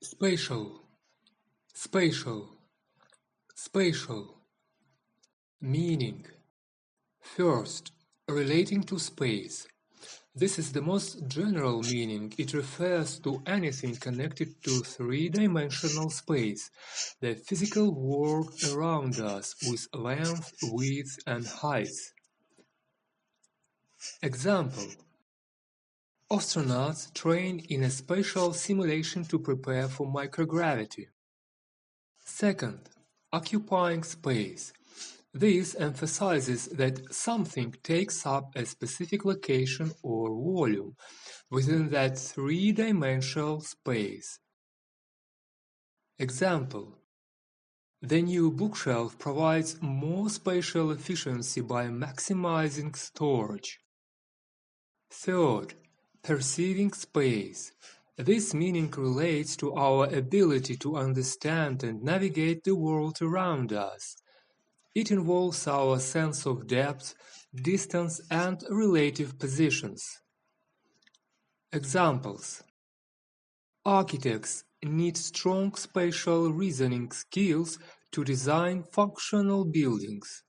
Spatial, spatial, spatial. Meaning. First, relating to space. This is the most general meaning. It refers to anything connected to three-dimensional space, the physical world around us with length, width, and height. Example: astronauts train in a spatial simulation to prepare for microgravity. Second, occupying space. This emphasizes that something takes up a specific location or volume within that three-dimensional space. Example: the new bookshelf provides more spatial efficiency by maximizing storage. Third, perceiving space. This meaning relates to our ability to understand and navigate the world around us. It involves our sense of depth, distance, and relative positions. Examples: architects need strong spatial reasoning skills to design functional buildings.